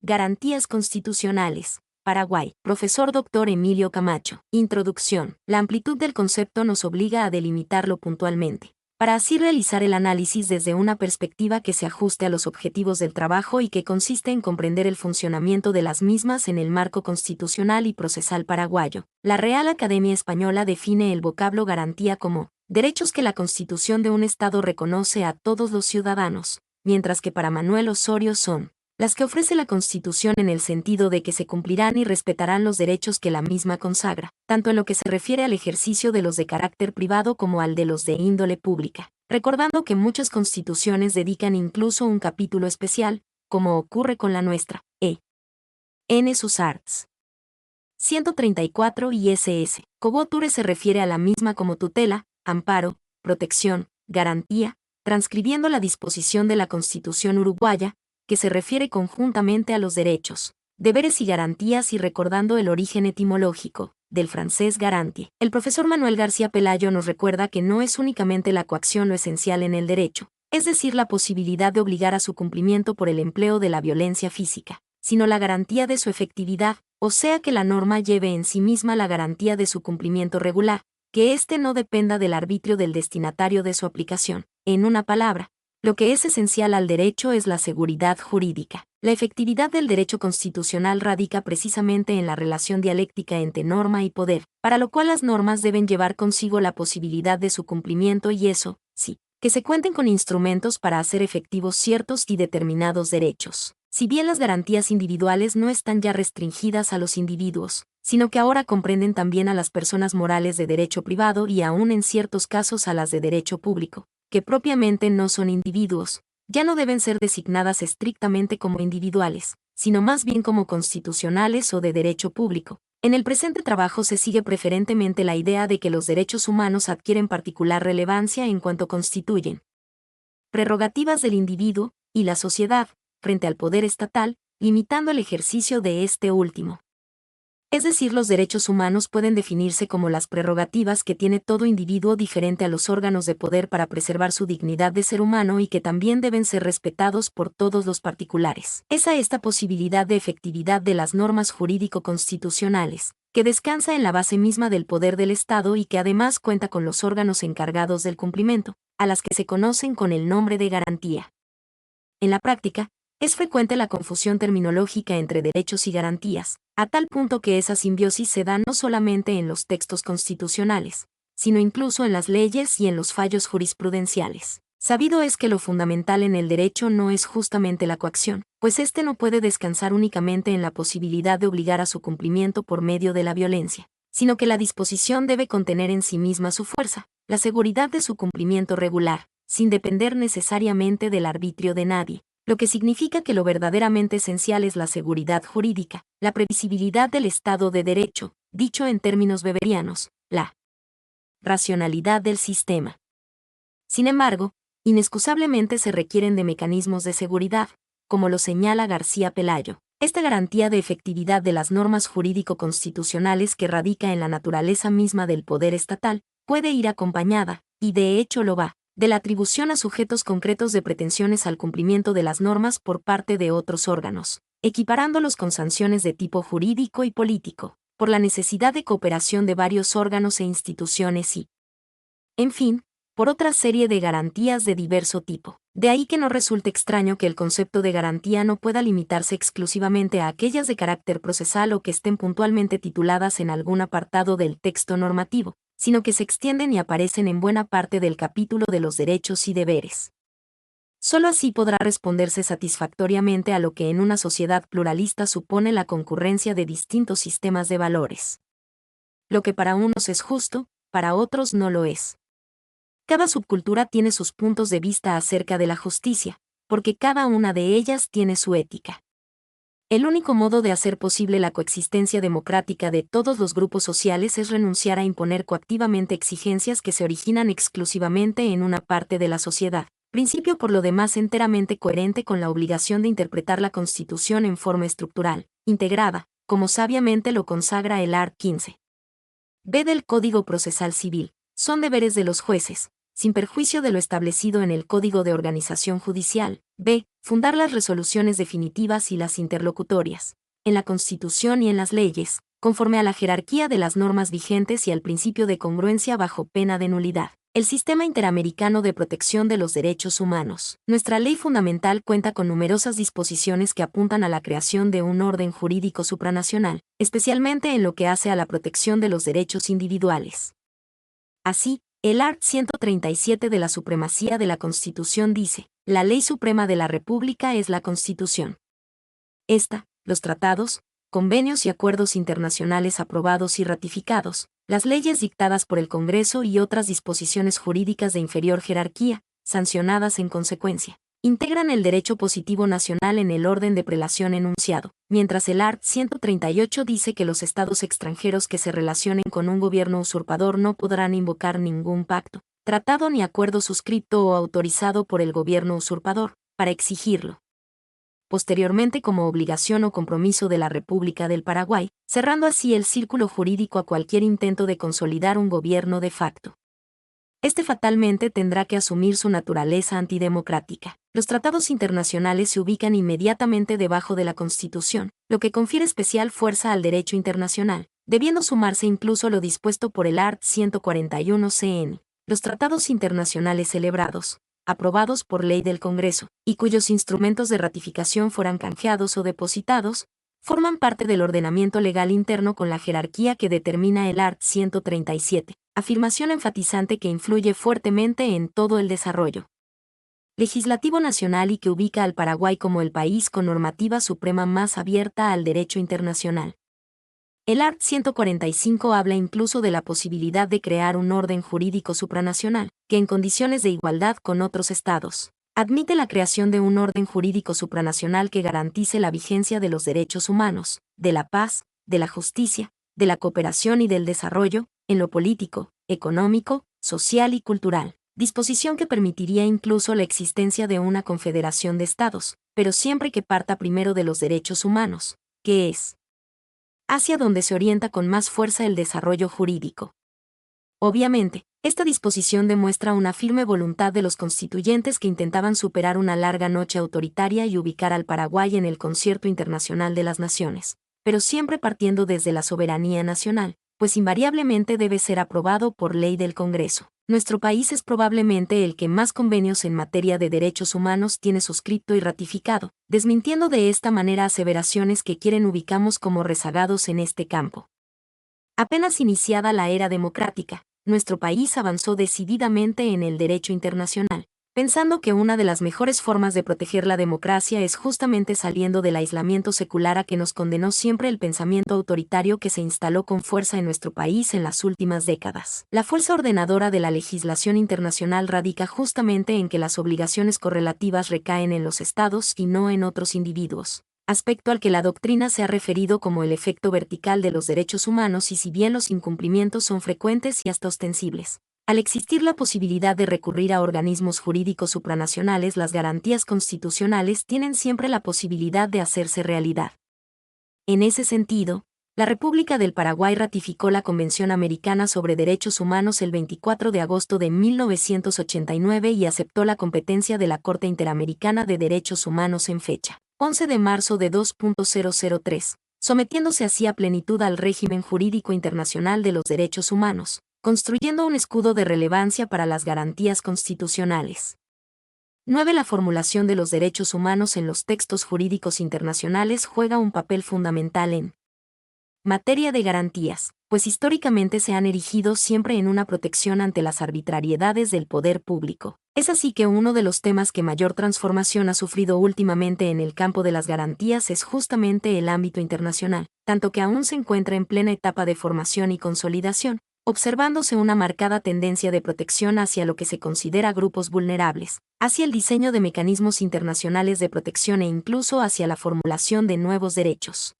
Garantías constitucionales. Paraguay. Profesor Dr. Emilio Camacho. Introducción. La amplitud del concepto nos obliga a delimitarlo puntualmente, para así realizar el análisis desde una perspectiva que se ajuste a los objetivos del trabajo y que consiste en comprender el funcionamiento de las mismas en el marco constitucional y procesal paraguayo. La Real Academia Española define el vocablo garantía como derechos que la Constitución de un Estado reconoce a todos los ciudadanos, mientras que para Manuel Osorio son las que ofrece la Constitución en el sentido de que se cumplirán y respetarán los derechos que la misma consagra, tanto en lo que se refiere al ejercicio de los de carácter privado como al de los de índole pública, recordando que muchas constituciones dedican incluso un capítulo especial, como ocurre con la nuestra, N. sus arts. 134 y SS. Coboture se refiere a la misma como tutela, amparo, protección, garantía, transcribiendo la disposición de la Constitución uruguaya, que se refiere conjuntamente a los derechos, deberes y garantías y recordando el origen etimológico, del francés garantie. El profesor Manuel García Pelayo nos recuerda que no es únicamente la coacción lo esencial en el derecho, es decir, la posibilidad de obligar a su cumplimiento por el empleo de la violencia física, sino la garantía de su efectividad, o sea que la norma lleve en sí misma la garantía de su cumplimiento regular, que éste no dependa del arbitrio del destinatario de su aplicación. En una palabra, lo que es esencial al derecho es la seguridad jurídica. La efectividad del derecho constitucional radica precisamente en la relación dialéctica entre norma y poder, para lo cual las normas deben llevar consigo la posibilidad de su cumplimiento y eso, sí, que se cuenten con instrumentos para hacer efectivos ciertos y determinados derechos. Si bien las garantías individuales no están ya restringidas a los individuos, sino que ahora comprenden también a las personas morales de derecho privado y aún en ciertos casos a las de derecho público, que propiamente no son individuos, ya no deben ser designadas estrictamente como individuales, sino más bien como constitucionales o de derecho público. En el presente trabajo se sigue preferentemente la idea de que los derechos humanos adquieren particular relevancia en cuanto constituyen prerrogativas del individuo y la sociedad, frente al poder estatal, limitando el ejercicio de este último. Es decir, los derechos humanos pueden definirse como las prerrogativas que tiene todo individuo diferente a los órganos de poder para preservar su dignidad de ser humano y que también deben ser respetados por todos los particulares. Esta posibilidad de efectividad de las normas jurídico-constitucionales, que descansa en la base misma del poder del Estado y que además cuenta con los órganos encargados del cumplimiento, a las que se conocen con el nombre de garantía. En la práctica, es frecuente la confusión terminológica entre derechos y garantías, a tal punto que esa simbiosis se da no solamente en los textos constitucionales, sino incluso en las leyes y en los fallos jurisprudenciales. Sabido es que lo fundamental en el derecho no es justamente la coacción, pues éste no puede descansar únicamente en la posibilidad de obligar a su cumplimiento por medio de la violencia, sino que la disposición debe contener en sí misma su fuerza, la seguridad de su cumplimiento regular, sin depender necesariamente del arbitrio de nadie, lo que significa que lo verdaderamente esencial es la seguridad jurídica, la previsibilidad del Estado de Derecho, dicho en términos weberianos, la racionalidad del sistema. Sin embargo, inexcusablemente se requieren de mecanismos de seguridad, como lo señala García Pelayo. Esta garantía de efectividad de las normas jurídico-constitucionales que radica en la naturaleza misma del poder estatal, puede ir acompañada, y de hecho lo va, de la atribución a sujetos concretos de pretensiones al cumplimiento de las normas por parte de otros órganos, equiparándolos con sanciones de tipo jurídico y político, por la necesidad de cooperación de varios órganos e instituciones y, en fin, por otra serie de garantías de diverso tipo. De ahí que no resulte extraño que el concepto de garantía no pueda limitarse exclusivamente a aquellas de carácter procesal o que estén puntualmente tituladas en algún apartado del texto normativo, sino que se extienden y aparecen en buena parte del capítulo de los derechos y deberes. Solo así podrá responderse satisfactoriamente a lo que en una sociedad pluralista supone la concurrencia de distintos sistemas de valores. Lo que para unos es justo, para otros no lo es. Cada subcultura tiene sus puntos de vista acerca de la justicia, porque cada una de ellas tiene su ética. El único modo de hacer posible la coexistencia democrática de todos los grupos sociales es renunciar a imponer coactivamente exigencias que se originan exclusivamente en una parte de la sociedad, principio por lo demás enteramente coherente con la obligación de interpretar la Constitución en forma estructural, integrada, como sabiamente lo consagra el art. 15. B del Código Procesal Civil, son deberes de los jueces, sin perjuicio de lo establecido en el Código de Organización Judicial, b. Fundar las resoluciones definitivas y las interlocutorias, en la Constitución y en las leyes, conforme a la jerarquía de las normas vigentes y al principio de congruencia bajo pena de nulidad. El Sistema Interamericano de Protección de los Derechos Humanos. Nuestra ley fundamental cuenta con numerosas disposiciones que apuntan a la creación de un orden jurídico supranacional, especialmente en lo que hace a la protección de los derechos individuales. Así, el art. 137 de la Supremacía de la Constitución dice: la ley suprema de la República es la Constitución. Esta, los tratados, convenios y acuerdos internacionales aprobados y ratificados, las leyes dictadas por el Congreso y otras disposiciones jurídicas de inferior jerarquía, sancionadas en consecuencia, integran el derecho positivo nacional en el orden de prelación enunciado, mientras el art. 138 dice que los estados extranjeros que se relacionen con un gobierno usurpador no podrán invocar ningún pacto, tratado ni acuerdo suscrito o autorizado por el gobierno usurpador, para exigirlo posteriormente como obligación o compromiso de la República del Paraguay, cerrando así el círculo jurídico a cualquier intento de consolidar un gobierno de facto. Este fatalmente tendrá que asumir su naturaleza antidemocrática. Los tratados internacionales se ubican inmediatamente debajo de la Constitución, lo que confiere especial fuerza al derecho internacional, debiendo sumarse incluso lo dispuesto por el art. 141 CN. Los tratados internacionales celebrados, aprobados por ley del Congreso, y cuyos instrumentos de ratificación fueran canjeados o depositados, forman parte del ordenamiento legal interno con la jerarquía que determina el art. 137, afirmación enfatizante que influye fuertemente en todo el desarrollo legislativo nacional y que ubica al Paraguay como el país con normativa suprema más abierta al derecho internacional. El art. 145 habla incluso de la posibilidad de crear un orden jurídico supranacional, que en condiciones de igualdad con otros estados, admite la creación de un orden jurídico supranacional que garantice la vigencia de los derechos humanos, de la paz, de la justicia, de la cooperación y del desarrollo, en lo político, económico, social y cultural, disposición que permitiría incluso la existencia de una confederación de estados, pero siempre que parta primero de los derechos humanos, que es hacia donde se orienta con más fuerza el desarrollo jurídico. Obviamente, esta disposición demuestra una firme voluntad de los constituyentes que intentaban superar una larga noche autoritaria y ubicar al Paraguay en el concierto internacional de las naciones, pero siempre partiendo desde la soberanía nacional, pues invariablemente debe ser aprobado por ley del Congreso. Nuestro país es probablemente el que más convenios en materia de derechos humanos tiene suscrito y ratificado, desmintiendo de esta manera aseveraciones que quieren ubicamos como rezagados en este campo. Apenas iniciada la era democrática, nuestro país avanzó decididamente en el derecho internacional, pensando que una de las mejores formas de proteger la democracia es justamente saliendo del aislamiento secular a que nos condenó siempre el pensamiento autoritario que se instaló con fuerza en nuestro país en las últimas décadas. La fuerza ordenadora de la legislación internacional radica justamente en que las obligaciones correlativas recaen en los estados y no en otros individuos, aspecto al que la doctrina se ha referido como el efecto vertical de los derechos humanos y si bien los incumplimientos son frecuentes y hasta ostensibles, al existir la posibilidad de recurrir a organismos jurídicos supranacionales, las garantías constitucionales tienen siempre la posibilidad de hacerse realidad. En ese sentido, la República del Paraguay ratificó la Convención Americana sobre Derechos Humanos el 24 de agosto de 1989 y aceptó la competencia de la Corte Interamericana de Derechos Humanos en fecha 11 de marzo de 2003, sometiéndose así a plenitud al régimen jurídico internacional de los derechos humanos, construyendo un escudo de relevancia para las garantías constitucionales. 9. La formulación de los derechos humanos en los textos jurídicos internacionales juega un papel fundamental en materia de garantías, pues históricamente se han erigido siempre en una protección ante las arbitrariedades del poder público. Es así que uno de los temas que mayor transformación ha sufrido últimamente en el campo de las garantías es justamente el ámbito internacional, tanto que aún se encuentra en plena etapa de formación y consolidación, observándose una marcada tendencia de protección hacia lo que se considera grupos vulnerables, hacia el diseño de mecanismos internacionales de protección e incluso hacia la formulación de nuevos derechos.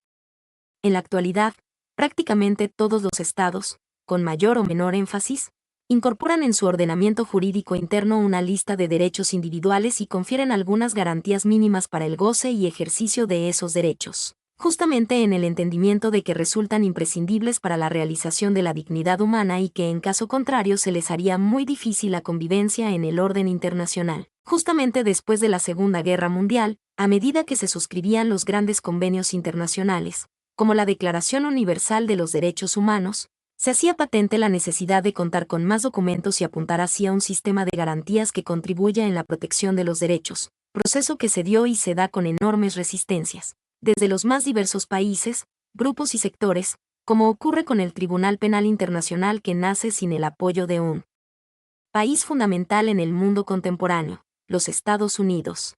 En la actualidad, prácticamente todos los estados, con mayor o menor énfasis, incorporan en su ordenamiento jurídico interno una lista de derechos individuales y confieren algunas garantías mínimas para el goce y ejercicio de esos derechos. justamente en el entendimiento de que resultan imprescindibles para la realización de la dignidad humana y que en caso contrario se les haría muy difícil la convivencia en el orden internacional. Justamente después de la Segunda Guerra Mundial, a medida que se suscribían los grandes convenios internacionales, como la Declaración Universal de los Derechos Humanos, se hacía patente la necesidad de contar con más documentos y apuntar hacia un sistema de garantías que contribuya en la protección de los derechos, proceso que se dio y se da con enormes resistencias, desde los más diversos países, grupos y sectores, como ocurre con el Tribunal Penal Internacional que nace sin el apoyo de un país fundamental en el mundo contemporáneo, los Estados Unidos.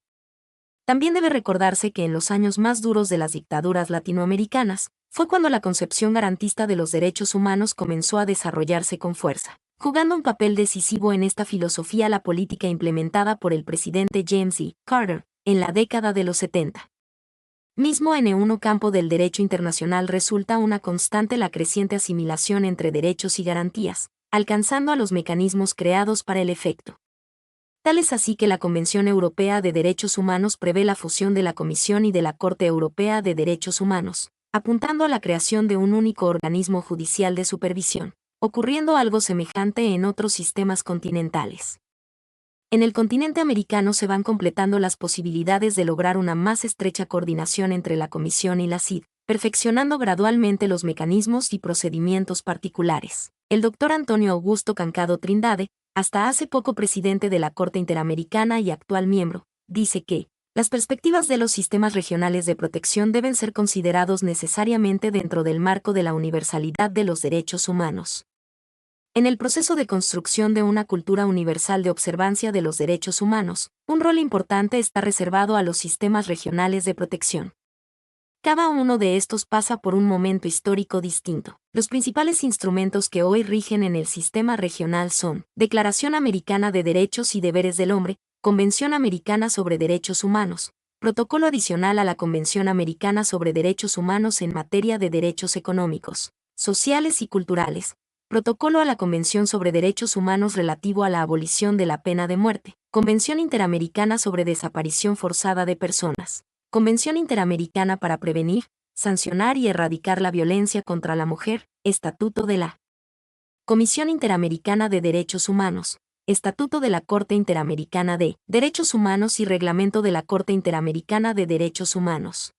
También debe recordarse que en los años más duros de las dictaduras latinoamericanas, fue cuando la concepción garantista de los derechos humanos comenzó a desarrollarse con fuerza, jugando un papel decisivo en esta filosofía la política implementada por el presidente James E. Carter, en la década de los 70. Mismo en un campo del derecho internacional resulta una constante la creciente asimilación entre derechos y garantías, alcanzando a los mecanismos creados para el efecto. Tal es así que la Convención Europea de Derechos Humanos prevé la fusión de la Comisión y de la Corte Europea de Derechos Humanos, apuntando a la creación de un único organismo judicial de supervisión, ocurriendo algo semejante en otros sistemas continentales. En el continente americano se van completando las posibilidades de lograr una más estrecha coordinación entre la Comisión y la CID, perfeccionando gradualmente los mecanismos y procedimientos particulares. El doctor Antonio Augusto Cancado Trindade, hasta hace poco presidente de la Corte Interamericana y actual miembro, dice que las perspectivas de los sistemas regionales de protección deben ser considerados necesariamente dentro del marco de la universalidad de los derechos humanos. En el proceso de construcción de una cultura universal de observancia de los derechos humanos, un rol importante está reservado a los sistemas regionales de protección. Cada uno de estos pasa por un momento histórico distinto. Los principales instrumentos que hoy rigen en el sistema regional son Declaración Americana de Derechos y Deberes del Hombre, Convención Americana sobre Derechos Humanos, Protocolo adicional a la Convención Americana sobre Derechos Humanos en materia de derechos económicos, sociales y culturales, Protocolo a la Convención sobre Derechos Humanos relativo a la abolición de la pena de muerte, Convención Interamericana sobre Desaparición Forzada de Personas, Convención Interamericana para prevenir, sancionar y erradicar la violencia contra la mujer, Estatuto de la Comisión Interamericana de Derechos Humanos, Estatuto de la Corte Interamericana de Derechos Humanos y Reglamento de la Corte Interamericana de Derechos Humanos.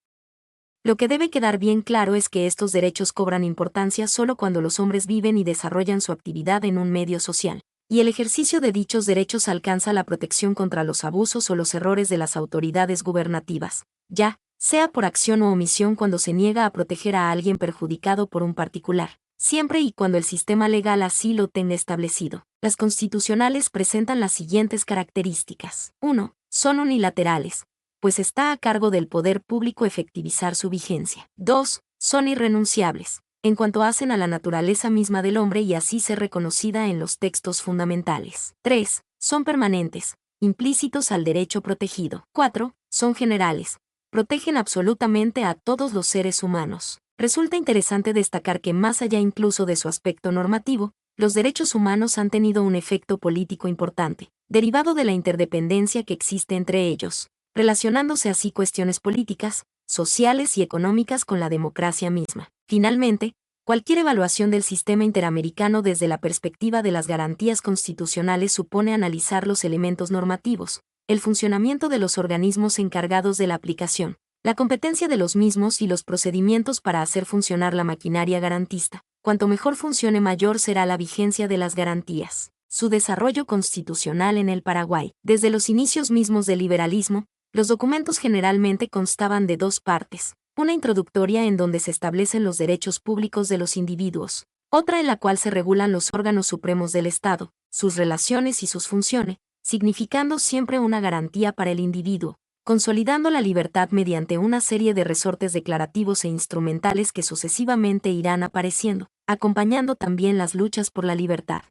Lo que debe quedar bien claro es que estos derechos cobran importancia solo cuando los hombres viven y desarrollan su actividad en un medio social, y el ejercicio de dichos derechos alcanza la protección contra los abusos o los errores de las autoridades gubernativas, ya sea por acción o omisión cuando se niega a proteger a alguien perjudicado por un particular, siempre y cuando el sistema legal así lo tenga establecido. Las constitucionales presentan las siguientes características. 1. Son unilaterales, pues está a cargo del poder público efectivizar su vigencia. 2. Son irrenunciables, en cuanto hacen a la naturaleza misma del hombre y así ser reconocida en los textos fundamentales. 3. Son permanentes, implícitos al derecho protegido. 4. Son generales, protegen absolutamente a todos los seres humanos. Resulta interesante destacar que más allá incluso de su aspecto normativo, los derechos humanos han tenido un efecto político importante, derivado de la interdependencia que existe entre ellos, relacionándose así cuestiones políticas, sociales y económicas con la democracia misma. Finalmente, cualquier evaluación del sistema interamericano desde la perspectiva de las garantías constitucionales supone analizar los elementos normativos, el funcionamiento de los organismos encargados de la aplicación, la competencia de los mismos y los procedimientos para hacer funcionar la maquinaria garantista. Cuanto mejor funcione, mayor será la vigencia de las garantías. Su desarrollo constitucional en el Paraguay. Desde los inicios mismos del liberalismo, los documentos generalmente constaban de dos partes, una introductoria en donde se establecen los derechos públicos de los individuos, otra en la cual se regulan los órganos supremos del Estado, sus relaciones y sus funciones, significando siempre una garantía para el individuo, consolidando la libertad mediante una serie de resortes declarativos e instrumentales que sucesivamente irán apareciendo, acompañando también las luchas por la libertad.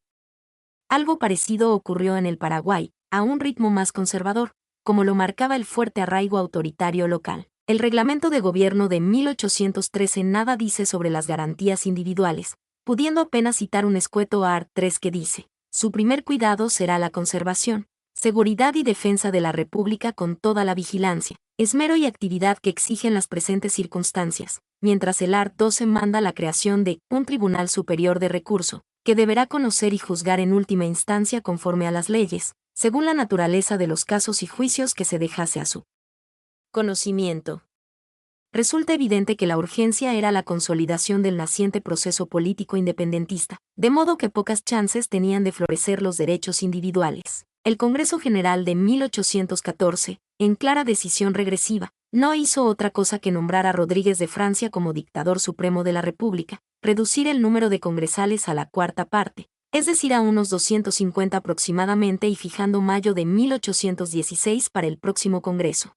Algo parecido ocurrió en el Paraguay, a un ritmo más conservador, como lo marcaba el fuerte arraigo autoritario local. El reglamento de gobierno de 1813 nada dice sobre las garantías individuales, pudiendo apenas citar un escueto art. 3 que dice: su primer cuidado será la conservación, seguridad y defensa de la República con toda la vigilancia, esmero y actividad que exigen las presentes circunstancias, mientras el art. 12 manda la creación de un Tribunal Superior de Recurso, que deberá conocer y juzgar en última instancia conforme a las leyes, según la naturaleza de los casos y juicios que se dejase a su conocimiento. Resulta evidente que la urgencia era la consolidación del naciente proceso político independentista, de modo que pocas chances tenían de florecer los derechos individuales. El Congreso General de 1814, en clara decisión regresiva, no hizo otra cosa que nombrar a Rodríguez de Francia como dictador supremo de la República, reducir el número de congresales a la cuarta parte, es decir, a unos 250 aproximadamente, y fijando mayo de 1816 para el próximo Congreso.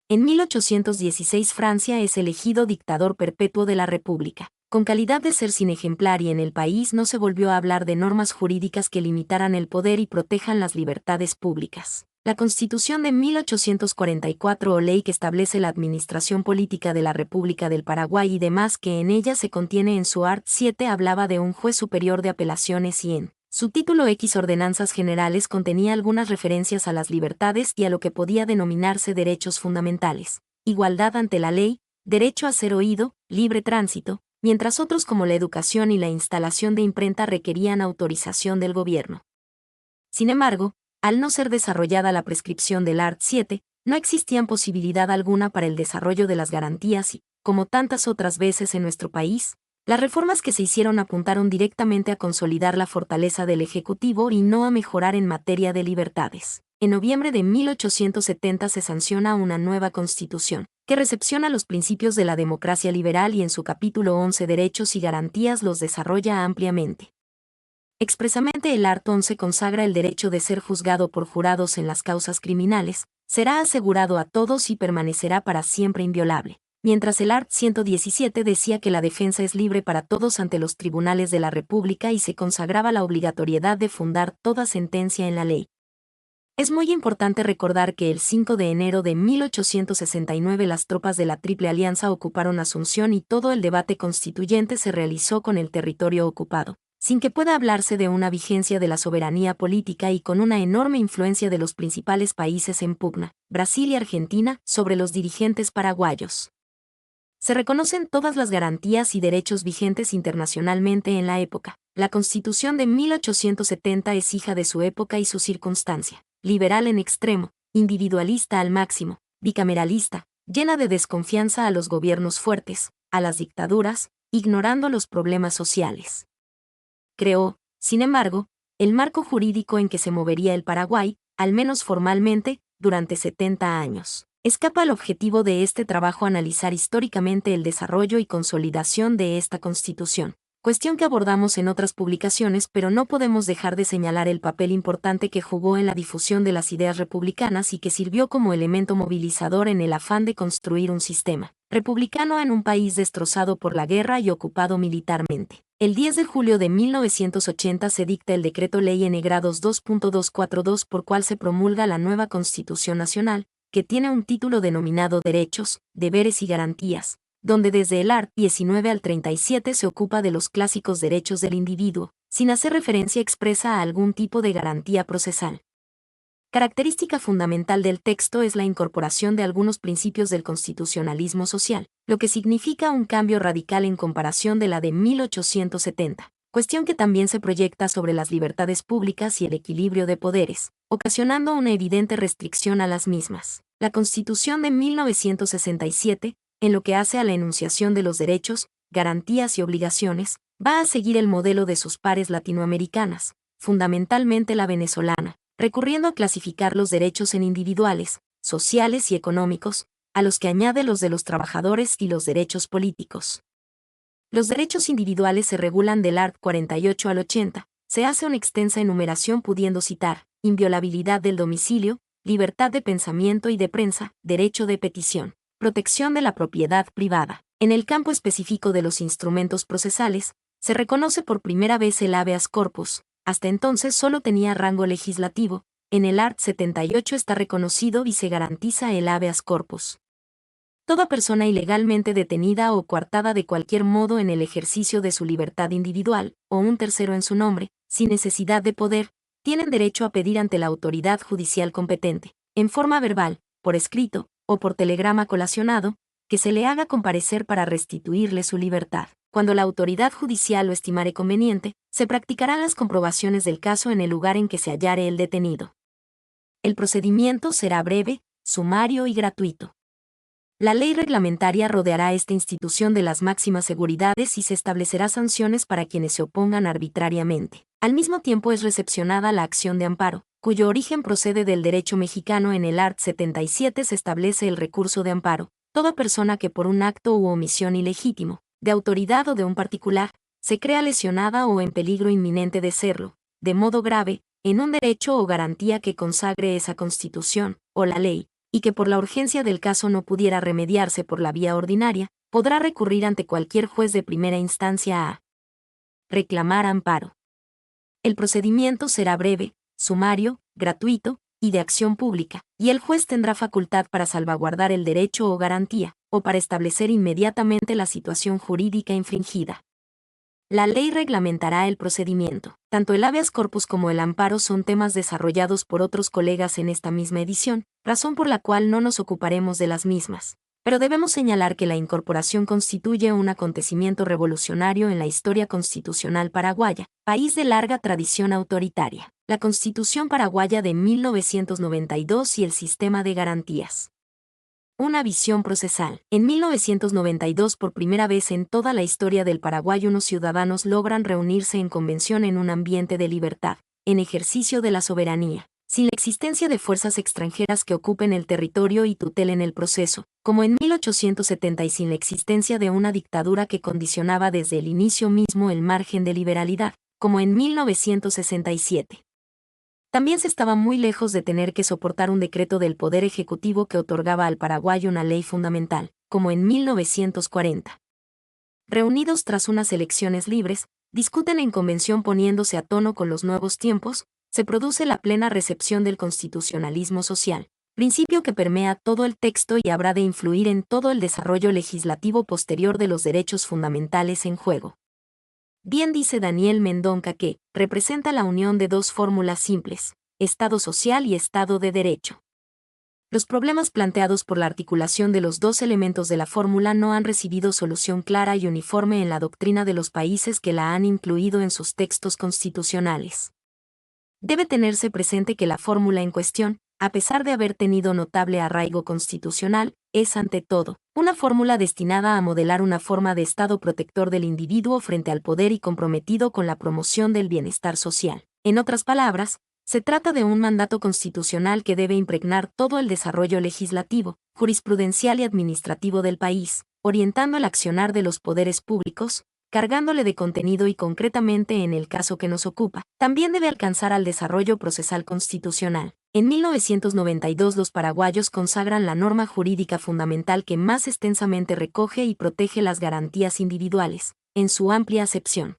En 1816 Francia es elegido dictador perpetuo de la República, con calidad de ser sin ejemplar, y en el país no se volvió a hablar de normas jurídicas que limitaran el poder y protejan las libertades públicas. La Constitución de 1844 o ley que establece la administración política de la República del Paraguay y demás que en ella se contiene en su art. 7 hablaba de un juez superior de apelaciones y en su título X Ordenanzas Generales contenía algunas referencias a las libertades y a lo que podía denominarse derechos fundamentales, igualdad ante la ley, derecho a ser oído, libre tránsito, mientras otros como la educación y la instalación de imprenta requerían autorización del gobierno. Sin embargo, al no ser desarrollada la prescripción del art. 7, no existían posibilidad alguna para el desarrollo de las garantías y, como tantas otras veces en nuestro país, las reformas que se hicieron apuntaron directamente a consolidar la fortaleza del Ejecutivo y no a mejorar en materia de libertades. En noviembre de 1870 se sanciona una nueva Constitución, que recepciona los principios de la democracia liberal y en su capítulo 11 Derechos y Garantías los desarrolla ampliamente. Expresamente el art. 11 consagra el derecho de ser juzgado por jurados en las causas criminales, será asegurado a todos y permanecerá para siempre inviolable. Mientras el art. 117 decía que la defensa es libre para todos ante los tribunales de la República y se consagraba la obligatoriedad de fundar toda sentencia en la ley. Es muy importante recordar que el 5 de enero de 1869 las tropas de la Triple Alianza ocuparon Asunción y todo el debate constituyente se realizó con el territorio ocupado, sin que pueda hablarse de una vigencia de la soberanía política y con una enorme influencia de los principales países en pugna, Brasil y Argentina, sobre los dirigentes paraguayos. Se reconocen todas las garantías y derechos vigentes internacionalmente en la época. La Constitución de 1870 es hija de su época y su circunstancia, liberal en extremo, individualista al máximo, bicameralista, llena de desconfianza a los gobiernos fuertes, a las dictaduras, ignorando los problemas sociales. Creó, sin embargo, el marco jurídico en que se movería el Paraguay, al menos formalmente, durante 70 años. Escapa al objetivo de este trabajo analizar históricamente el desarrollo y consolidación de esta Constitución, cuestión que abordamos en otras publicaciones, pero no podemos dejar de señalar el papel importante que jugó en la difusión de las ideas republicanas y que sirvió como elemento movilizador en el afán de construir un sistema republicano en un país destrozado por la guerra y ocupado militarmente. El 10 de julio de 1980 se dicta el Decreto Ley N. Grados 2.242 por cual se promulga la nueva Constitución Nacional, que tiene un título denominado Derechos, Deberes y Garantías, donde desde el art. 19 al 37 se ocupa de los clásicos derechos del individuo, sin hacer referencia expresa a algún tipo de garantía procesal. Característica fundamental del texto es la incorporación de algunos principios del constitucionalismo social, lo que significa un cambio radical en comparación de la de 1870, cuestión que también se proyecta sobre las libertades públicas y el equilibrio de poderes, ocasionando una evidente restricción a las mismas. La Constitución de 1967, en lo que hace a la enunciación de los derechos, garantías y obligaciones, va a seguir el modelo de sus pares latinoamericanas, fundamentalmente la venezolana, recurriendo a clasificar los derechos en individuales, sociales y económicos, a los que añade los de los trabajadores y los derechos políticos. Los derechos individuales se regulan del art. 48 al 80, se hace una extensa enumeración pudiendo citar, inviolabilidad del domicilio, libertad de pensamiento y de prensa, derecho de petición, protección de la propiedad privada. En el campo específico de los instrumentos procesales, se reconoce por primera vez el habeas corpus, hasta entonces solo tenía rango legislativo, en el art. 78 está reconocido y se garantiza el habeas corpus. Toda persona ilegalmente detenida o coartada de cualquier modo en el ejercicio de su libertad individual, o un tercero en su nombre, sin necesidad de poder, tienen derecho a pedir ante la autoridad judicial competente, en forma verbal, por escrito, o por telegrama colacionado, que se le haga comparecer para restituirle su libertad. Cuando la autoridad judicial lo estimare conveniente, se practicarán las comprobaciones del caso en el lugar en que se hallare el detenido. El procedimiento será breve, sumario y gratuito. La ley reglamentaria rodeará esta institución de las máximas seguridades y se establecerá sanciones para quienes se opongan arbitrariamente. Al mismo tiempo es recepcionada la acción de amparo, cuyo origen procede del derecho mexicano. En el art. 77 se establece el recurso de amparo. Toda persona que por un acto u omisión ilegítimo, de autoridad o de un particular, se crea lesionada o en peligro inminente de serlo, de modo grave, en un derecho o garantía que consagre esa Constitución, o la ley, y que por la urgencia del caso no pudiera remediarse por la vía ordinaria, podrá recurrir ante cualquier juez de primera instancia a reclamar amparo. El procedimiento será breve, sumario, gratuito, y de acción pública, y el juez tendrá facultad para salvaguardar el derecho o garantía, o para establecer inmediatamente la situación jurídica infringida. La ley reglamentará el procedimiento. Tanto el habeas corpus como el amparo son temas desarrollados por otros colegas en esta misma edición, razón por la cual no nos ocuparemos de las mismas. Pero debemos señalar que la incorporación constituye un acontecimiento revolucionario en la historia constitucional paraguaya, país de larga tradición autoritaria. La Constitución paraguaya de 1992 y el sistema de garantías. Una visión procesal. En 1992, por primera vez en toda la historia del Paraguay, unos ciudadanos logran reunirse en convención en un ambiente de libertad, en ejercicio de la soberanía, sin la existencia de fuerzas extranjeras que ocupen el territorio y tutelen el proceso, como en 1870, y sin la existencia de una dictadura que condicionaba desde el inicio mismo el margen de liberalidad, como en 1967. También se estaba muy lejos de tener que soportar un decreto del Poder Ejecutivo que otorgaba al Paraguay una ley fundamental, como en 1940. Reunidos tras unas elecciones libres, discuten en convención poniéndose a tono con los nuevos tiempos, se produce la plena recepción del constitucionalismo social, principio que permea todo el texto y habrá de influir en todo el desarrollo legislativo posterior de los derechos fundamentales en juego. Bien dice Daniel Mendonca que representa la unión de dos fórmulas simples, Estado social y Estado de Derecho. Los problemas planteados por la articulación de los dos elementos de la fórmula no han recibido solución clara y uniforme en la doctrina de los países que la han incluido en sus textos constitucionales. Debe tenerse presente que la fórmula en cuestión, a pesar de haber tenido notable arraigo constitucional, es ante todo una fórmula destinada a modelar una forma de Estado protector del individuo frente al poder y comprometido con la promoción del bienestar social. En otras palabras, se trata de un mandato constitucional que debe impregnar todo el desarrollo legislativo, jurisprudencial y administrativo del país, orientando el accionar de los poderes públicos, cargándole de contenido y concretamente en el caso que nos ocupa, también debe alcanzar al desarrollo procesal constitucional. En 1992 los paraguayos consagran la norma jurídica fundamental que más extensamente recoge y protege las garantías individuales, en su amplia acepción.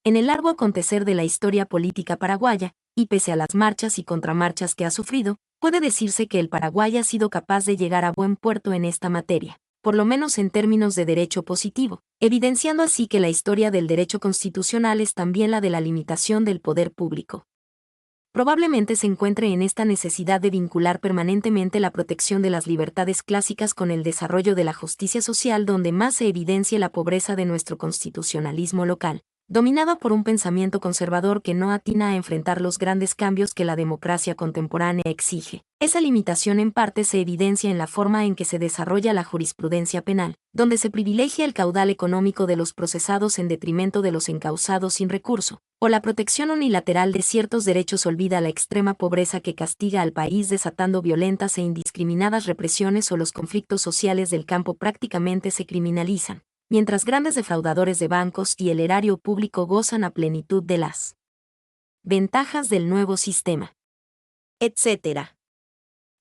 En el largo acontecer de la historia política paraguaya, y pese a las marchas y contramarchas que ha sufrido, puede decirse que el Paraguay ha sido capaz de llegar a buen puerto en esta materia, por lo menos en términos de derecho positivo, evidenciando así que la historia del derecho constitucional es también la de la limitación del poder público. Probablemente se encuentre en esta necesidad de vincular permanentemente la protección de las libertades clásicas con el desarrollo de la justicia social, donde más se evidencia la pobreza de nuestro constitucionalismo local, dominado por un pensamiento conservador que no atina a enfrentar los grandes cambios que la democracia contemporánea exige. Esa limitación en parte se evidencia en la forma en que se desarrolla la jurisprudencia penal, donde se privilegia el caudal económico de los procesados en detrimento de los encausados sin recurso, o la protección unilateral de ciertos derechos olvida la extrema pobreza que castiga al país desatando violentas e indiscriminadas represiones, o los conflictos sociales del campo prácticamente se criminalizan, mientras grandes defraudadores de bancos y el erario público gozan a plenitud de las ventajas del nuevo sistema, etc.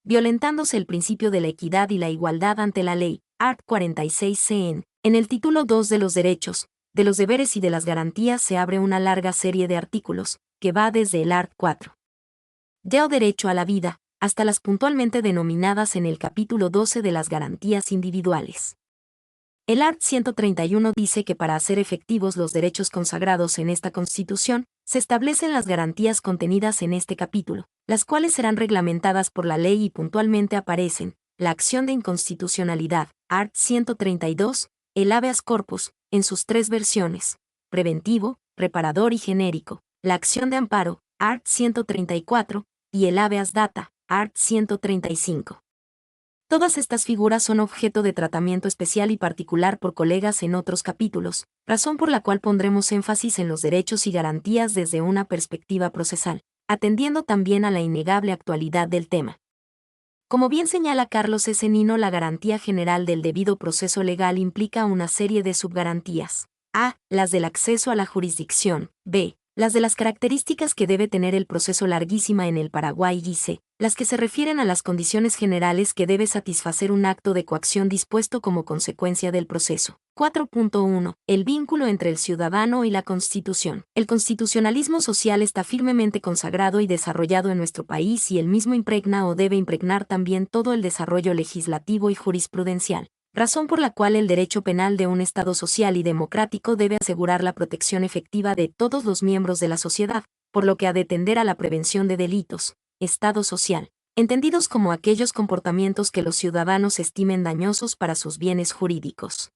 Violentándose el principio de la equidad y la igualdad ante la ley, art. 46 CN, en el título 2 de los derechos, de los deberes y de las garantías se abre una larga serie de artículos, que va desde el art. 4 del derecho a la vida, hasta las puntualmente denominadas en el capítulo 12 de las garantías individuales. El art. 131 dice que para hacer efectivos los derechos consagrados en esta Constitución, se establecen las garantías contenidas en este capítulo, las cuales serán reglamentadas por la ley y puntualmente aparecen: la acción de inconstitucionalidad, art. 132, el habeas corpus, en sus tres versiones, preventivo, reparador y genérico, la acción de amparo, art. 134, y el habeas data, art. 135. Todas estas figuras son objeto de tratamiento especial y particular por colegas en otros capítulos, razón por la cual pondremos énfasis en los derechos y garantías desde una perspectiva procesal, atendiendo también a la innegable actualidad del tema. Como bien señala Carlos S. Nino, la garantía general del debido proceso legal implica una serie de subgarantías. A. Las del acceso a la jurisdicción. B. Las de las características que debe tener el proceso larguísima en el Paraguay y C. Las que se refieren a las condiciones generales que debe satisfacer un acto de coacción dispuesto como consecuencia del proceso. 4.1. El vínculo entre el ciudadano y la Constitución. El constitucionalismo social está firmemente consagrado y desarrollado en nuestro país y el mismo impregna o debe impregnar también todo el desarrollo legislativo y jurisprudencial, razón por la cual el derecho penal de un Estado social y democrático debe asegurar la protección efectiva de todos los miembros de la sociedad, por lo que ha de tender a la prevención de delitos. Estado social, entendidos como aquellos comportamientos que los ciudadanos estimen dañosos para sus bienes jurídicos.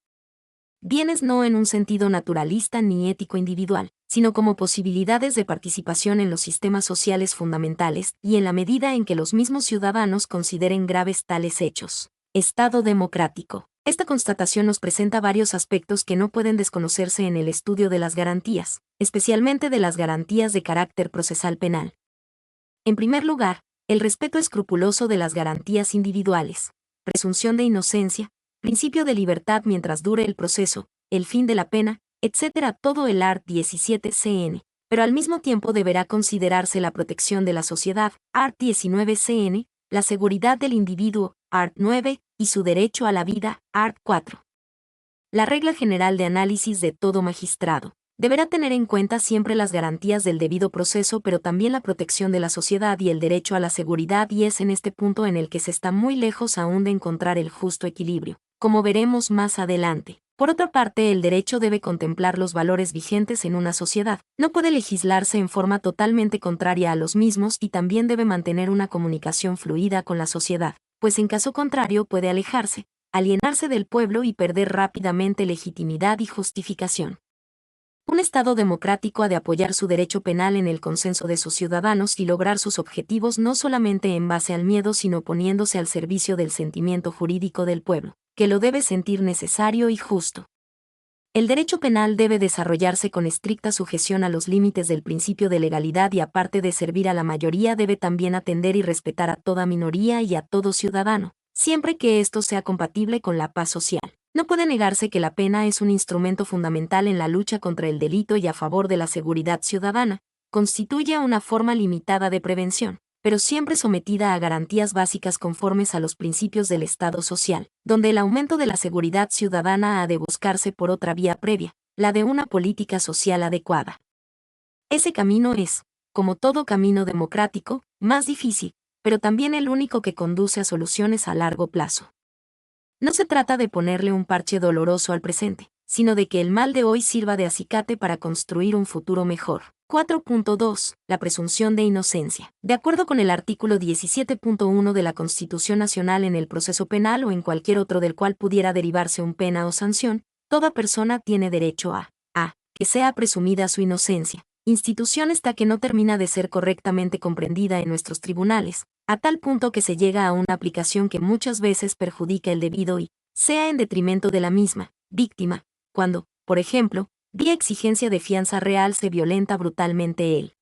Bienes no en un sentido naturalista ni ético individual, sino como posibilidades de participación en los sistemas sociales fundamentales y en la medida en que los mismos ciudadanos consideren graves tales hechos. Estado democrático. Esta constatación nos presenta varios aspectos que no pueden desconocerse en el estudio de las garantías, especialmente de las garantías de carácter procesal penal. En primer lugar, el respeto escrupuloso de las garantías individuales, presunción de inocencia, principio de libertad mientras dure el proceso, el fin de la pena, etc. Todo el art. 17 CN, pero al mismo tiempo deberá considerarse la protección de la sociedad, art. 19 CN, la seguridad del individuo, art. 9, y su derecho a la vida, art. 4. La regla general de análisis de todo magistrado deberá tener en cuenta siempre las garantías del debido proceso, pero también la protección de la sociedad y el derecho a la seguridad, y es en este punto en el que se está muy lejos aún de encontrar el justo equilibrio, como veremos más adelante. Por otra parte, el derecho debe contemplar los valores vigentes en una sociedad, no puede legislarse en forma totalmente contraria a los mismos y también debe mantener una comunicación fluida con la sociedad, pues en caso contrario puede alejarse, alienarse del pueblo y perder rápidamente legitimidad y justificación. Un Estado democrático ha de apoyar su derecho penal en el consenso de sus ciudadanos y lograr sus objetivos no solamente en base al miedo, sino poniéndose al servicio del sentimiento jurídico del pueblo, que lo debe sentir necesario y justo. El derecho penal debe desarrollarse con estricta sujeción a los límites del principio de legalidad y, aparte de servir a la mayoría, debe también atender y respetar a toda minoría y a todo ciudadano, siempre que esto sea compatible con la paz social. No puede negarse que la pena es un instrumento fundamental en la lucha contra el delito y a favor de la seguridad ciudadana, constituye una forma limitada de prevención, pero siempre sometida a garantías básicas conformes a los principios del Estado social, donde el aumento de la seguridad ciudadana ha de buscarse por otra vía previa, la de una política social adecuada. Ese camino es, como todo camino democrático, más difícil, pero también el único que conduce a soluciones a largo plazo. No se trata de ponerle un parche doloroso al presente, sino de que el mal de hoy sirva de acicate para construir un futuro mejor. 4.2. La presunción de inocencia. De acuerdo con el artículo 17.1 de la Constitución Nacional, en el proceso penal o en cualquier otro del cual pudiera derivarse un pena o sanción, toda persona tiene derecho a que sea presumida su inocencia. Institución esta que no termina de ser correctamente comprendida en nuestros tribunales, a tal punto que se llega a una aplicación que muchas veces perjudica el debido y, sea en detrimento de la misma víctima, cuando, por ejemplo, vía exigencia de fianza real se violenta brutalmente el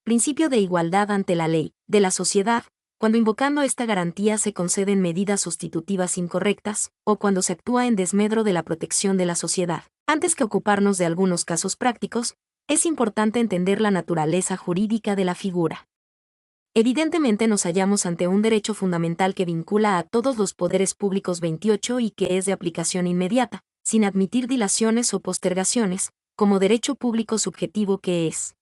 principio de igualdad ante la ley de la sociedad, cuando invocando esta garantía se conceden medidas sustitutivas incorrectas, o cuando se actúa en desmedro de la protección de la sociedad. Antes que ocuparnos de algunos casos prácticos, es importante entender la naturaleza jurídica de la figura. Evidentemente nos hallamos ante un derecho fundamental que vincula a todos los poderes públicos 28 y que es de aplicación inmediata, sin admitir dilaciones o postergaciones, como derecho público subjetivo que es.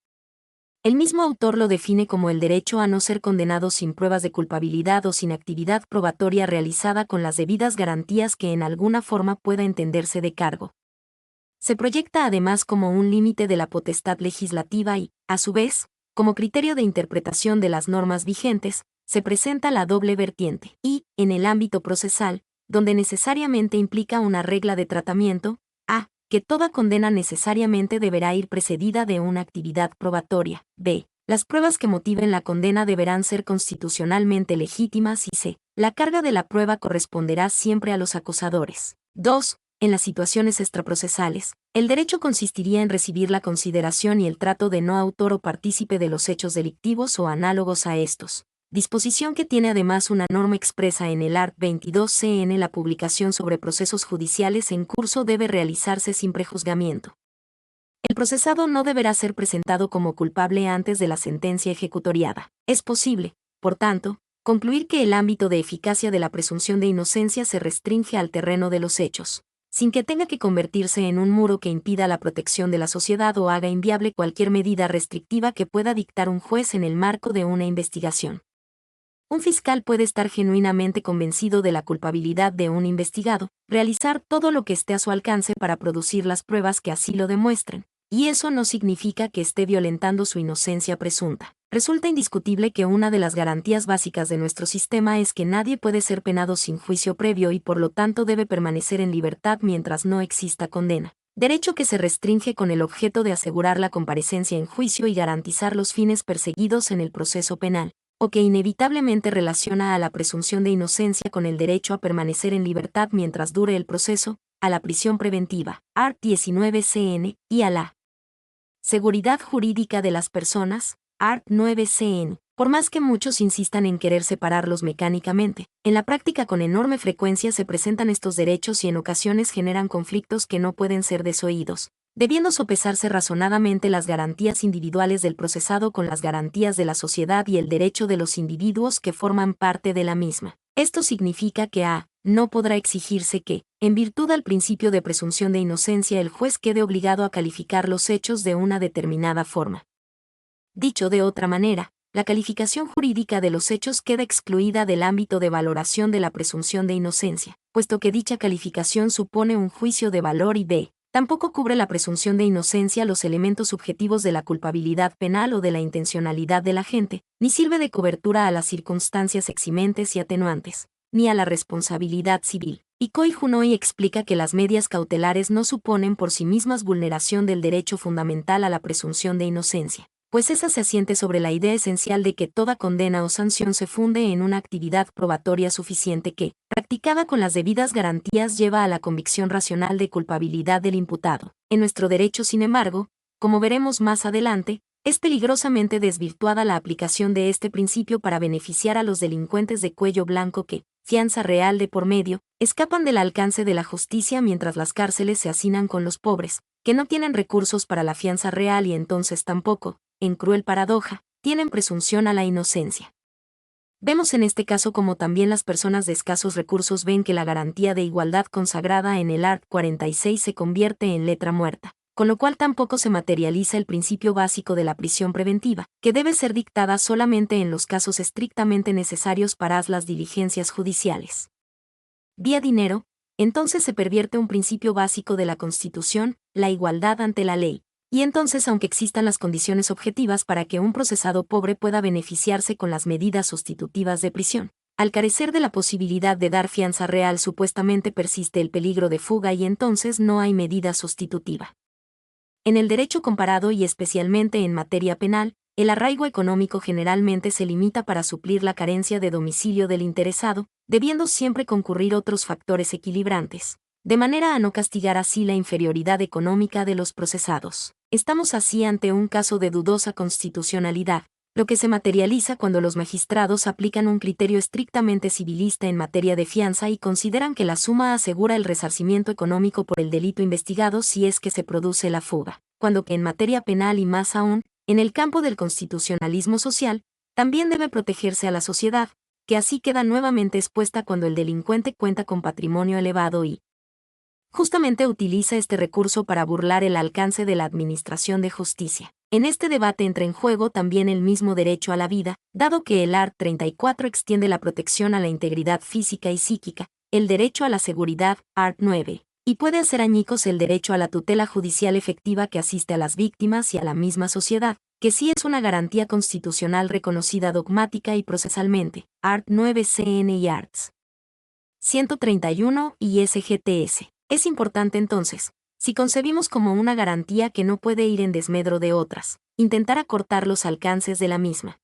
El mismo autor lo define como el derecho a no ser condenado sin pruebas de culpabilidad o sin actividad probatoria realizada con las debidas garantías que en alguna forma pueda entenderse de cargo. Se proyecta además como un límite de la potestad legislativa y, a su vez, como criterio de interpretación de las normas vigentes, se presenta la doble vertiente y, en el ámbito procesal, donde necesariamente implica una regla de tratamiento, a, que toda condena necesariamente deberá ir precedida de una actividad probatoria, b, las pruebas que motiven la condena deberán ser constitucionalmente legítimas y c, la carga de la prueba corresponderá siempre a los acusadores. 2. En las situaciones extraprocesales, el derecho consistiría en recibir la consideración y el trato de no autor o partícipe de los hechos delictivos o análogos a estos. Disposición que tiene además una norma expresa en el art. 22 CN. La publicación sobre procesos judiciales en curso debe realizarse sin prejuzgamiento. El procesado no deberá ser presentado como culpable antes de la sentencia ejecutoriada. Es posible, por tanto, concluir que el ámbito de eficacia de la presunción de inocencia se restringe al terreno de los hechos, sin que tenga que convertirse en un muro que impida la protección de la sociedad o haga inviable cualquier medida restrictiva que pueda dictar un juez en el marco de una investigación. Un fiscal puede estar genuinamente convencido de la culpabilidad de un investigado, realizar todo lo que esté a su alcance para producir las pruebas que así lo demuestren, y eso no significa que esté violentando su inocencia presunta. Resulta indiscutible que una de las garantías básicas de nuestro sistema es que nadie puede ser penado sin juicio previo y por lo tanto debe permanecer en libertad mientras no exista condena. Derecho que se restringe con el objeto de asegurar la comparecencia en juicio y garantizar los fines perseguidos en el proceso penal, o que inevitablemente relaciona a la presunción de inocencia con el derecho a permanecer en libertad mientras dure el proceso, a la prisión preventiva, art. 19 CN, y a la seguridad jurídica de las personas, art. 9 CN. Por más que muchos insistan en querer separarlos mecánicamente, en la práctica con enorme frecuencia se presentan estos derechos y en ocasiones generan conflictos que no pueden ser desoídos, debiendo sopesarse razonadamente las garantías individuales del procesado con las garantías de la sociedad y el derecho de los individuos que forman parte de la misma. Esto significa que a. No podrá exigirse que, en virtud al principio de presunción de inocencia, el juez quede obligado a calificar los hechos de una determinada forma. Dicho de otra manera, la calificación jurídica de los hechos queda excluida del ámbito de valoración de la presunción de inocencia, puesto que dicha calificación supone un juicio de valor y b. Tampoco cubre la presunción de inocencia los elementos subjetivos de la culpabilidad penal o de la intencionalidad del agente, ni sirve de cobertura a las circunstancias eximentes y atenuantes, ni a la responsabilidad civil. Y Coy Junoy explica que las medidas cautelares no suponen por sí mismas vulneración del derecho fundamental a la presunción de inocencia, pues esa se asiente sobre la idea esencial de que toda condena o sanción se funde en una actividad probatoria suficiente que, practicada con las debidas garantías, lleva a la convicción racional de culpabilidad del imputado. En nuestro derecho, sin embargo, como veremos más adelante, es peligrosamente desvirtuada la aplicación de este principio para beneficiar a los delincuentes de cuello blanco que, fianza real de por medio, escapan del alcance de la justicia mientras las cárceles se hacinan con los pobres, que no tienen recursos para la fianza real y entonces tampoco, en cruel paradoja, tienen presunción a la inocencia. Vemos en este caso como también las personas de escasos recursos ven que la garantía de igualdad consagrada en el art. 46 se convierte en letra muerta, con lo cual tampoco se materializa el principio básico de la prisión preventiva, que debe ser dictada solamente en los casos estrictamente necesarios para las diligencias judiciales. Vía dinero, entonces se pervierte un principio básico de la Constitución, la igualdad ante la ley. Y entonces, aunque existan las condiciones objetivas para que un procesado pobre pueda beneficiarse con las medidas sustitutivas de prisión, al carecer de la posibilidad de dar fianza real supuestamente persiste el peligro de fuga y entonces no hay medida sustitutiva. En el derecho comparado y especialmente en materia penal, el arraigo económico generalmente se limita para suplir la carencia de domicilio del interesado, debiendo siempre concurrir otros factores equilibrantes, de manera a no castigar así la inferioridad económica de los procesados. Estamos así ante un caso de dudosa constitucionalidad, lo que se materializa cuando los magistrados aplican un criterio estrictamente civilista en materia de fianza y consideran que la suma asegura el resarcimiento económico por el delito investigado si es que se produce la fuga, cuando que en materia penal y más aún, en el campo del constitucionalismo social, también debe protegerse a la sociedad, que así queda nuevamente expuesta cuando el delincuente cuenta con patrimonio elevado y justamente utiliza este recurso para burlar el alcance de la administración de justicia. En este debate entra en juego también el mismo derecho a la vida, dado que el art. 34 extiende la protección a la integridad física y psíquica, el derecho a la seguridad, art. 9, y puede hacer añicos el derecho a la tutela judicial efectiva que asiste a las víctimas y a la misma sociedad, que sí es una garantía constitucional reconocida dogmática y procesalmente, art. 9 CN y arts. 131 y SGTS. Es importante entonces, si concebimos como una garantía que no puede ir en desmedro de otras, intentar acortar los alcances de la misma.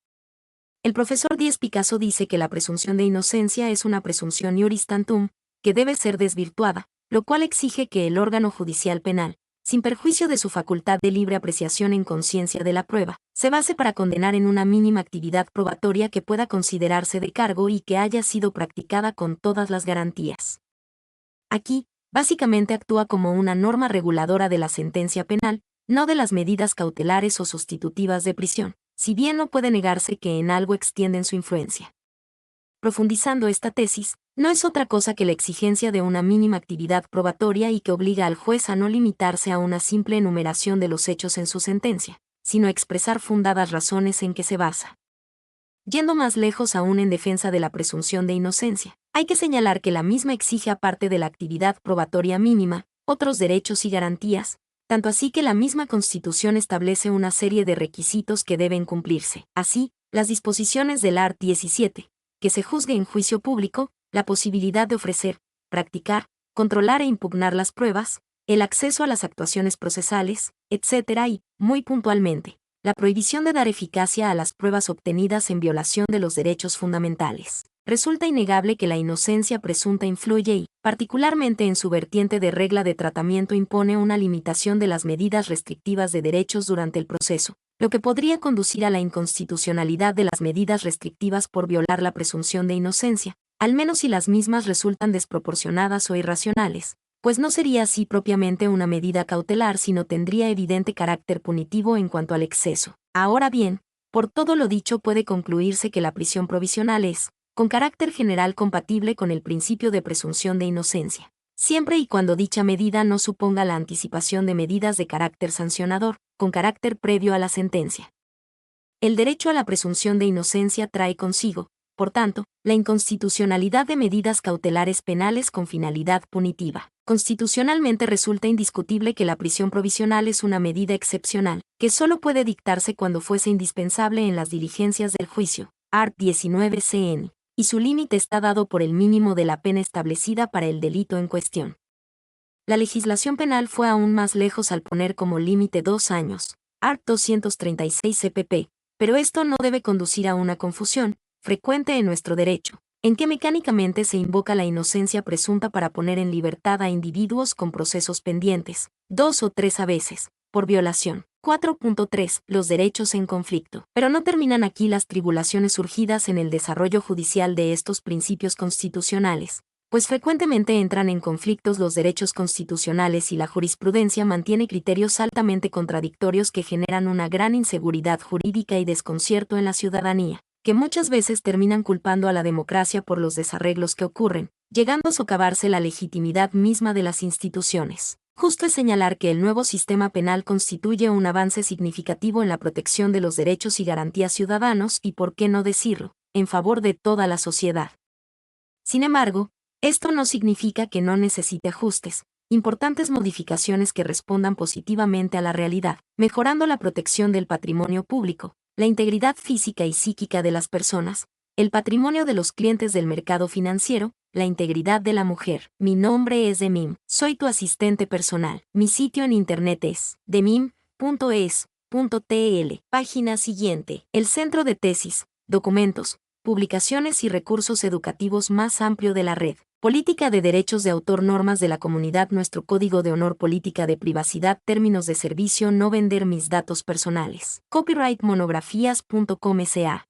El profesor Díez Picasso dice que la presunción de inocencia es una presunción iuris tantum, que debe ser desvirtuada, lo cual exige que el órgano judicial penal, sin perjuicio de su facultad de libre apreciación en conciencia de la prueba, se base para condenar en una mínima actividad probatoria que pueda considerarse de cargo y que haya sido practicada con todas las garantías. Aquí, básicamente actúa como una norma reguladora de la sentencia penal, no de las medidas cautelares o sustitutivas de prisión, si bien no puede negarse que en algo extienden su influencia. Profundizando esta tesis, no es otra cosa que la exigencia de una mínima actividad probatoria y que obliga al juez a no limitarse a una simple enumeración de los hechos en su sentencia, sino a expresar fundadas razones en que se basa. Yendo más lejos aún en defensa de la presunción de inocencia, hay que señalar que la misma exige aparte de la actividad probatoria mínima, otros derechos y garantías, tanto así que la misma Constitución establece una serie de requisitos que deben cumplirse. Así, las disposiciones del art. 17, que se juzgue en juicio público, la posibilidad de ofrecer, practicar, controlar e impugnar las pruebas, el acceso a las actuaciones procesales, etc. y, muy puntualmente, la prohibición de dar eficacia a las pruebas obtenidas en violación de los derechos fundamentales. Resulta innegable que la inocencia presunta influye y, particularmente en su vertiente de regla de tratamiento, impone una limitación de las medidas restrictivas de derechos durante el proceso, lo que podría conducir a la inconstitucionalidad de las medidas restrictivas por violar la presunción de inocencia, al menos si las mismas resultan desproporcionadas o irracionales, pues no sería así propiamente una medida cautelar, sino tendría evidente carácter punitivo en cuanto al exceso. Ahora bien, por todo lo dicho puede concluirse que la prisión provisional es, con carácter general, compatible con el principio de presunción de inocencia, siempre y cuando dicha medida no suponga la anticipación de medidas de carácter sancionador, con carácter previo a la sentencia. El derecho a la presunción de inocencia trae consigo, por tanto, la inconstitucionalidad de medidas cautelares penales con finalidad punitiva. Constitucionalmente resulta indiscutible que la prisión provisional es una medida excepcional, que solo puede dictarse cuando fuese indispensable en las diligencias del juicio, art. 19 CN, y su límite está dado por el mínimo de la pena establecida para el delito en cuestión. La legislación penal fue aún más lejos al poner como límite 2 años, art. 236 CPP, pero esto no debe conducir a una confusión, frecuente en nuestro derecho, en que mecánicamente se invoca la inocencia presunta para poner en libertad a individuos con procesos pendientes, 2 o 3 a veces, por violación. 4.3. Los derechos en conflicto. Pero no terminan aquí las tribulaciones surgidas en el desarrollo judicial de estos principios constitucionales, pues frecuentemente entran en conflictos los derechos constitucionales y la jurisprudencia mantiene criterios altamente contradictorios que generan una gran inseguridad jurídica y desconcierto en la ciudadanía, que muchas veces terminan culpando a la democracia por los desarreglos que ocurren, llegando a socavarse la legitimidad misma de las instituciones. Justo es señalar que el nuevo sistema penal constituye un avance significativo en la protección de los derechos y garantías ciudadanos y, por qué no decirlo, en favor de toda la sociedad. Sin embargo, esto no significa que no necesite ajustes, importantes modificaciones que respondan positivamente a la realidad, mejorando la protección del patrimonio público, la integridad física y psíquica de las personas, el patrimonio de los clientes del mercado financiero, la integridad de la mujer. Mi nombre es Demim, soy tu asistente personal. Mi sitio en internet es demim.es.tl. Página siguiente. El centro de tesis, documentos, publicaciones y recursos educativos más amplio de la red. Política de derechos de autor, normas de la comunidad, nuestro código de honor, política de privacidad, términos de servicio, no vender mis datos personales. Copyright monografías.com SA.